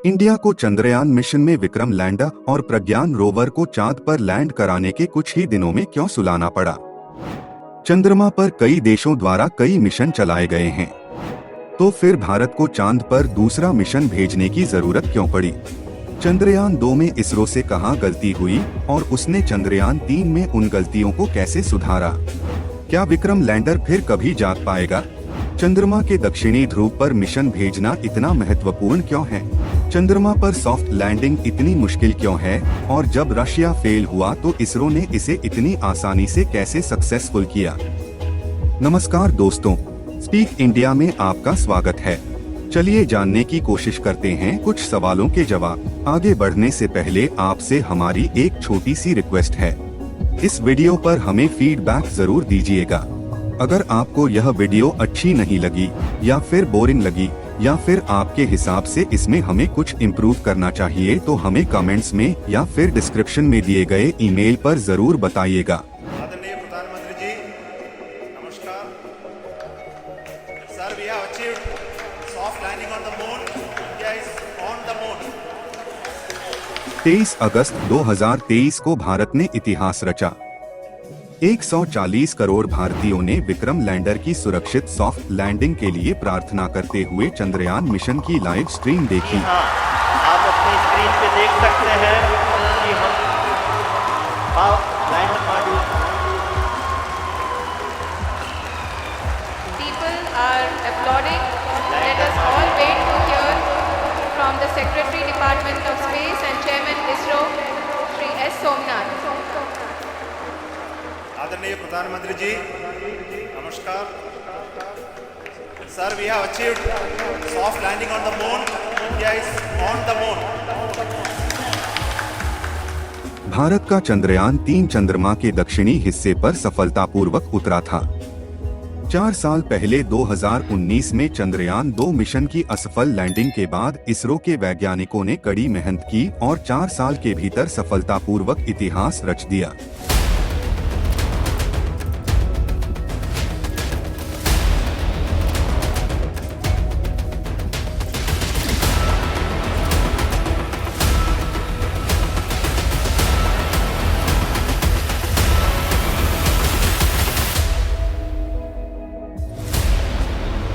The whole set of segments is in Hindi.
इंडिया को चंद्रयान मिशन में विक्रम लैंडर और प्रज्ञान रोवर को चांद पर लैंड कराने के कुछ ही दिनों में क्यों सुलाना पड़ा? चंद्रमा पर कई देशों द्वारा कई मिशन चलाए गए हैं, तो फिर भारत को चांद पर दूसरा मिशन भेजने की जरूरत क्यों पड़ी? चंद्रयान 2 में इसरो से कहां गलती हुई और उसने चंद्रयान 3 में उन गलतियों को कैसे सुधारा? क्या विक्रम लैंडर फिर कभी जाग पाएगा? चंद्रमा के दक्षिणी ध्रुव पर मिशन भेजना इतना महत्वपूर्ण क्यों है? चंद्रमा पर सॉफ्ट लैंडिंग इतनी मुश्किल क्यों है? और जब रशिया फेल हुआ तो इसरो ने इसे इतनी आसानी से कैसे सक्सेसफुल किया? नमस्कार दोस्तों, स्पीक इंडिया में आपका स्वागत है। चलिए जानने की कोशिश करते हैं कुछ सवालों के जवाब। आगे बढ़ने से पहले आपसे हमारी एक छोटी सी रिक्वेस्ट है, इस वीडियो पर हमें फीडबैक जरूर दीजिएगा। अगर आपको यह वीडियो अच्छी नहीं लगी या फिर बोरिंग लगी या फिर आपके हिसाब से इसमें हमें कुछ इम्प्रूव करना चाहिए तो हमें कमेंट्स में या फिर डिस्क्रिप्शन में दिए गए ईमेल पर जरूर बताइएगा। आदरणीय प्रधानमंत्री जी, नमस्कार sir. We have achieved soft landing on the moon. India is on the moon. 23 अगस्त 2023 को भारत ने इतिहास रचा। 140 करोड़ भारतीयों ने विक्रम लैंडर की सुरक्षित सॉफ्ट लैंडिंग के लिए प्रार्थना करते हुए चंद्रयान मिशन की लाइव स्ट्रीम देखी। हाँ, आप अपनी स्क्रीन पे देख सकते हैं कि हम lander module. People are applauding. Let us all wait to hear from the Secretary Department of Space and Chairman ISRO, Shri S. Somnath. आदरणीय प्रधानमंत्री जी, नमस्कार sir. We have achieved soft landing on the moon. India is on the moon. Bharat का चंद्रयान 3 चंद्रमा के दक्षिणी हिस्से पर सफलतापूर्वक उतरा था। 4 साल पहले 2019 में चंद्रयान 2 मिशन की असफल लैंडिंग के बाद इसरो के वैज्ञानिकों ने कड़ी मेहनत की और 4 साल के भीतर सफलतापूर्वक इतिहास रच दिया।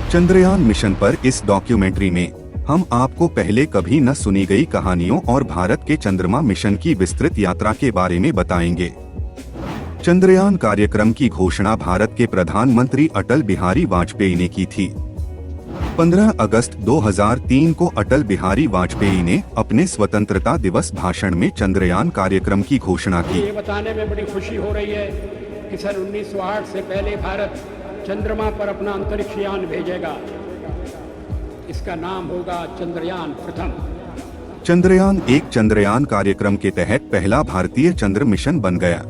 चंद्रयान मिशन पर इस डॉक्यूमेंट्री में हम आपको पहले कभी न सुनी गई कहानियों और भारत के चंद्रमा मिशन की विस्तृत यात्रा के बारे में बताएंगे। चंद्रयान कार्यक्रम की घोषणा भारत के प्रधानमंत्री अटल बिहारी वाजपेयी ने की थी। 15 अगस्त 2003 को अटल बिहारी वाजपेयी ने अपने स्वतंत्रता दिवस भाषण में चंद्रयान कार्यक्रम की घोषणा की। ये बताने में बड़ी खुशी हो रही है कि सन 1908 से पहले भारत चंद्रमा पर अपना अंतरिक्ष यान भेजेगा। इसका नाम होगा चंद्रयान प्रथम। चंद्रयान 1 चंद्रयान कार्यक्रम के तहत पहला भारतीय चंद्र मिशन बन गया।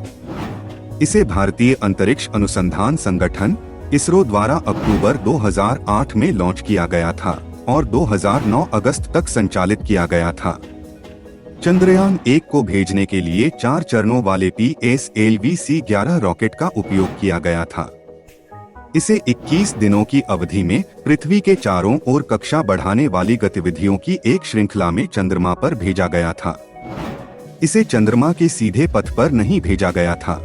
इसे भारतीय अंतरिक्ष अनुसंधान संगठन इसरो द्वारा अक्टूबर 2008 में लॉन्च किया गया था और 2009 अगस्त तक संचालित किया गया था। चंद्रयान 1 को भेजने के लिए 4 चरणों वाले PSLV-C11 रॉकेट का उपयोग किया गया था। इसे 21 दिनों की अवधि में पृथ्वी के चारों ओर कक्षा बढ़ाने वाली गतिविधियों की एक श्रृंखला में चंद्रमा पर भेजा गया था। इसे चंद्रमा के सीधे पथ पर नहीं भेजा गया था।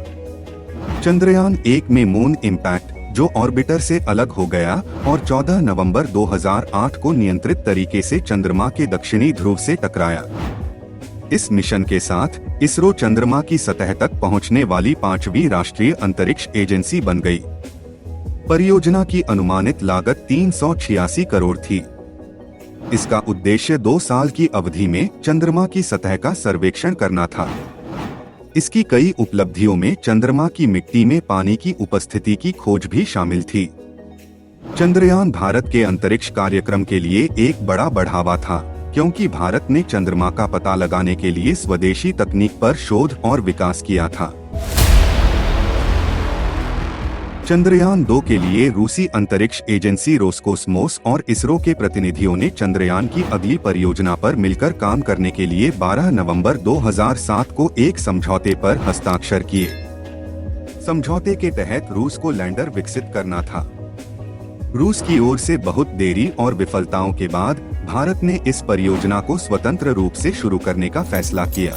चंद्रयान 1 में मून इम्पैक्ट, जो ऑर्बिटर से अलग हो गया और 14 नवंबर 2008 को नियंत्रित तरीके से चंद्रमा के दक्षिणी ध्रुव से टकराया। इस मिशन के साथ इसरो चंद्रमा की सतह तक पहुंचने वाली 5वीं राष्ट्रीय अंतरिक्ष एजेंसी बन गई। परियोजना की अनुमानित लागत 386 करोड़ थी। इसका उद्देश्य 2 साल की अवधि में चंद्रमा की सतह का सर्वेक्षण करना था। इसकी कई उपलब्धियों में चंद्रमा की मिट्टी में पानी की उपस्थिति की खोज भी शामिल थी। चंद्रयान भारत के अंतरिक्ष कार्यक्रम के लिए एक बड़ा बढ़ावा था, क्योंकि भारत ने चंद्रमा का पता लगाने के लिए स्वदेशी तकनीक पर शोध और विकास किया था। चंद्रयान 2 के लिए रूसी अंतरिक्ष एजेंसी रोसकोस्मोस और इसरो के प्रतिनिधियों ने चंद्रयान की अगली परियोजना पर मिलकर काम करने के लिए 12 नवंबर 2007 को एक समझौते पर हस्ताक्षर किए। समझौते के तहत रूस को लैंडर विकसित करना था। रूस की ओर से बहुत देरी और विफलताओं के बाद भारत ने इस परियोजना को स्वतंत्र रूप से शुरू करने का फैसला किया।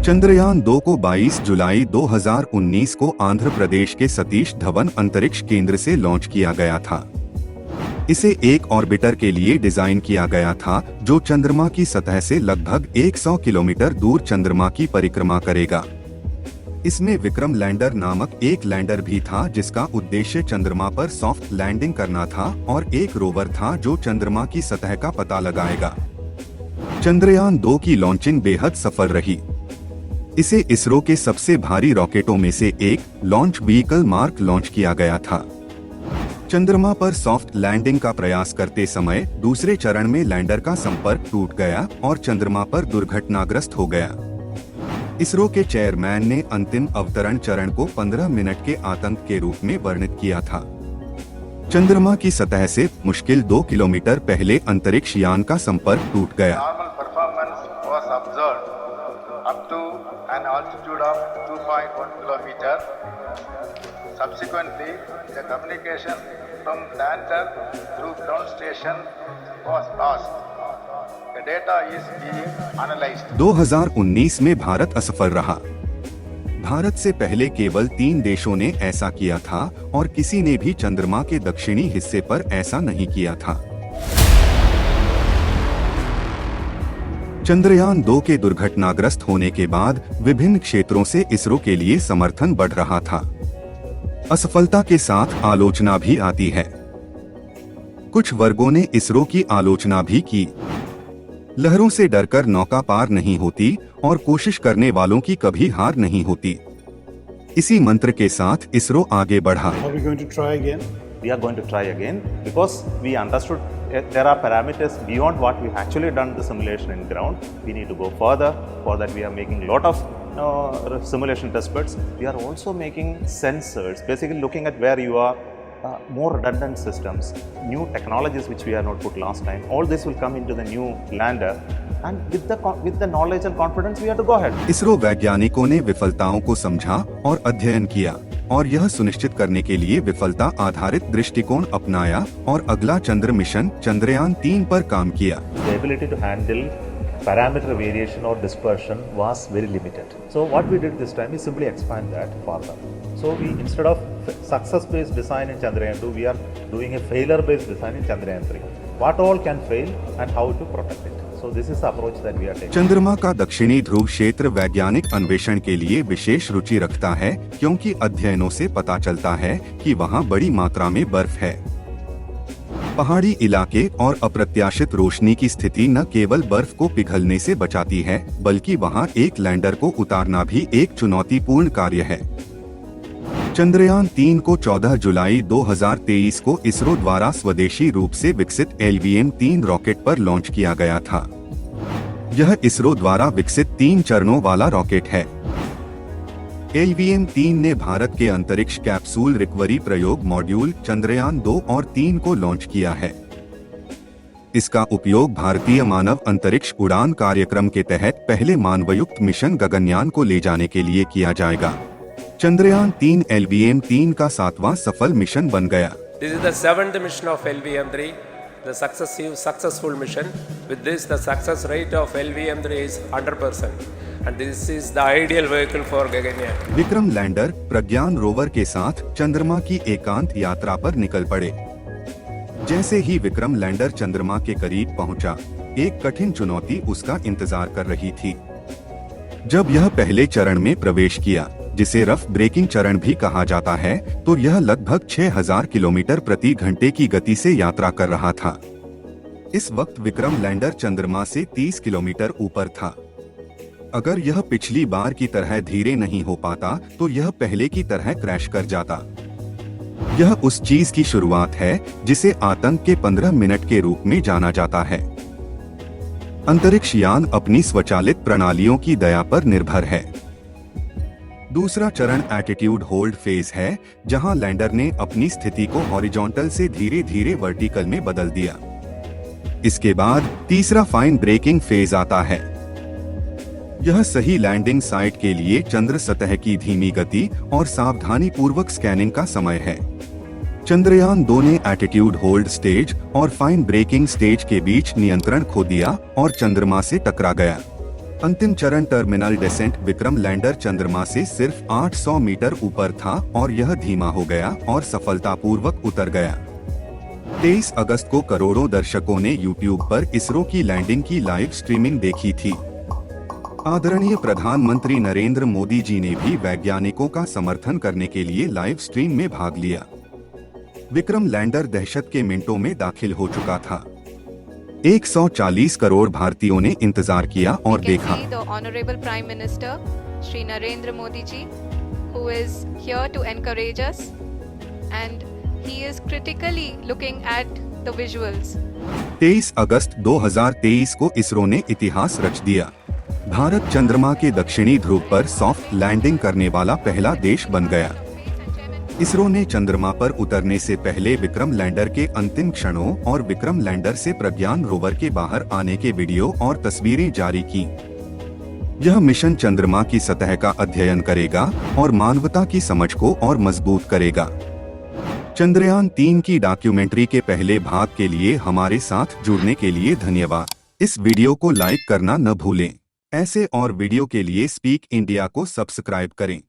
चंद्रयान 2 को 22 जुलाई 2019 को आंध्र प्रदेश के सतीश धवन अंतरिक्ष केंद्र से लॉन्च किया गया था। इसे एक ऑर्बिटर के लिए डिजाइन किया गया था जो चंद्रमा की सतह से लगभग 100 किलोमीटर दूर चंद्रमा की परिक्रमा करेगा। इसमें विक्रम लैंडर नामक एक लैंडर भी था जिसका उद्देश्य चंद्रमा पर सॉफ्ट लैंडिंग करना था और एक रोवर था जो चंद्रमा की सतह का पता लगाएगा। चंद्रयान 2 की लॉन्चिंग बेहद सफल रही। इसे इसरो के सबसे भारी रॉकेटों में से एक लॉन्च व्हीकल मार्क लॉन्च किया गया था। चंद्रमा पर सॉफ्ट लैंडिंग का प्रयास करते समय दूसरे चरण में लैंडर का संपर्क टूट गया और चंद्रमा पर दुर्घटनाग्रस्त हो गया। इसरो के चेयरमैन ने अंतिम अवतरण चरण को 15 मिनट के आतंक के रूप में वर्णित किया था। चंद्रमा की सतह से मुश्किल 2 किलोमीटर पहले अंतरिक्ष यान का संपर्क टूट गया। Normal performance was observed up to an altitude of 2.1 kilometer. Subsequently, the communication from lander through ground station was lost. The data is being analyzed. 2019 में भारत असफल रहा। भारत से पहले केवल 3 देशों ने ऐसा किया था और किसी ने भी चंद्रमा के दक्षिणी हिस्से पर ऐसा नहीं किया था। चंद्रयान 2 के दुर्घटनाग्रस्त होने के बाद विभिन्न क्षेत्रों से इसरो के लिए समर्थन बढ़ रहा था। असफलता के साथ आलोचना भी आती है। कुछ वर्गों ने इसरो की आलोचना भी की। लहरों से डरकर नौका पार नहीं होती और कोशिश करने वालों की कभी हार नहीं होती। इसी मंत्र के साथ इसरो आगे बढ़ा। Are we going to try again? We are going to try again because we understood there are parameters beyond what we actually done the simulation in ground. We need to go further. For that we are making lot of simulation test beds. We are also making sensors, basically looking at where you are. More redundant systems, new technologies which we have not put last time. All this will come into the new lander, and with the knowledge and confidence we have to go ahead. ISRO वैज्ञानिकों ने विफलताओं को समझा और अध्ययन किया और यह सुनिश्चित करने के लिए विफलता आधारित दृष्टिकोण अपनाया और अगला चंद्र मिशन चंद्रयान 3 पर काम किया। The ability to handle parameter variation or dispersion was very limited. So what we did this time is simply expand that further. So we, instead of success-based design in Chandrayaan 2, we are doing a failure-based design in Chandrayaan 3. What all can fail and how to protect it. So this is the approach that we are taking. चंद्रमा का दक्षिणी ध्रुव क्षेत्र वैज्ञानिक अन्वेषण के लिए विशेष रुचि रखता है क्योंकि अध्ययनों से पता चलता है कि वहाँ बड़ी मात्रा में बर्फ है। पहाड़ी इलाके और अप्रत्याशित रोशनी की स्थिति न केवल बर्फ को पिघलने से बचाती है बल्कि वहाँ एक लैंडर को उतारना भी एक चुनौतीपूर्ण कार्य है। चंद्रयान 3 को 14 जुलाई 2023 को इसरो द्वारा स्वदेशी रूप से विकसित LVM-3 रॉकेट पर लॉन्च किया गया था। यह इसरो द्वारा विकसित 3 चरणों वाला रॉकेट है। LVM-3 ने भारत के अंतरिक्ष कैप्सूल रिकवरी प्रयोग मॉड्यूल चंद्रयान 2 और 3 को लॉन्च किया है। इसका उपयोग भारतीय मानव अंतरिक्ष उड़ान कार्यक्रम के तहत पहले मानवयुक्त मिशन गगनयान को ले जाने के लिए किया जाएगा। चंद्रयान 3 LVM-3 का 7वां सफल मिशन बन गया। This is the 7th mission of LVM-3, the successful mission. With this, the success rate of LVM-3 is 100%, and this is the ideal vehicle for Gaganyaan. Vikram lander Pragyan rover के साथ चंद्रमा की एकांत यात्रा पर निकल पड़े। जैसे ही विक्रम लैंडर चंद्रमा के करीब पहुंचा, एक कठिन चुनौती उसका इंतजार कर रही थी। जब यह पहले चरण में प्रवेश किया, जिसे रफ ब्रेकिंग चरण भी कहा जाता है, तो यह लगभग 6000 किलोमीटर प्रति घंटे की गति से यात्रा कर रहा था। इस वक्त विक्रम लैंडर चंद्रमा से 30 किलोमीटर ऊपर था। अगर यह पिछली बार की तरह धीरे नहीं हो पाता, तो यह पहले की तरह क्रैश कर जाता। यह उस चीज की शुरुआत है जिसे आतंक के 15 मिनट के रूप में जाना जाता है। अंतरिक्ष यान अपनी स्वचालित प्रणालियों की दया पर निर्भर है। दूसरा चरण एटीट्यूड होल्ड फेज है, जहां लैंडर ने अपनी स्थिति को हॉरिजॉन्टल से धीरे धीरे वर्टिकल में बदल दिया। इसके बाद तीसरा फाइन ब्रेकिंग फेज आता है। यह सही लैंडिंग साइट के लिए चंद्र सतह की धीमी गति और सावधानी पूर्वक स्कैनिंग का समय है। चंद्रयान 2 ने एटीट्यूड होल्ड स्टेज और फाइन ब्रेकिंग स्टेज के बीच नियंत्रण खो दिया और चंद्रमा से टकरा गया। अंतिम चरण टर्मिनल डेसेंट विक्रम लैंडर चंद्रमा से सिर्फ 800 मीटर ऊपर था और यह धीमा हो गया और सफलतापूर्वक उतर गया। 23 अगस्त को करोड़ों दर्शकों ने YouTube पर इसरो की लैंडिंग की लाइव स्ट्रीमिंग देखी थी। आदरणीय प्रधानमंत्री नरेंद्र मोदी जी ने भी वैज्ञानिकों का समर्थन करने के लिए लाइव स्ट्रीम में भाग लिया। विक्रम लैंडर दहशत के मिनटों में दाखिल हो चुका था। 140 करोड़ भारतीयों ने इंतजार किया और देखा। The Honorable Prime Minister Shri Narendra Modi ji, who is here to encourage us, and he is critically looking at the visuals. 23 अगस्त 2023 को इसरो ने इतिहास रच दिया। भारत चंद्रमा के दक्षिणी ध्रुव पर सॉफ्ट लैंडिंग करने वाला पहला देश बन गया। इसरो ने चंद्रमा पर उतरने से पहले विक्रम लैंडर के अंतिम क्षणों और विक्रम लैंडर से प्रज्ञान रोवर के बाहर आने के वीडियो और तस्वीरें जारी की। यह मिशन चंद्रमा की सतह का अध्ययन करेगा और मानवता की समझ को और मजबूत करेगा। चंद्रयान 3 की डॉक्यूमेंट्री के पहले भाग के लिए हमारे साथ जुड़ने के लिए धन्यवाद। इस वीडियो को लाइक करना न भूलें। ऐसे और वीडियो के लिए स्पीक इंडिया को सब्सक्राइब करें।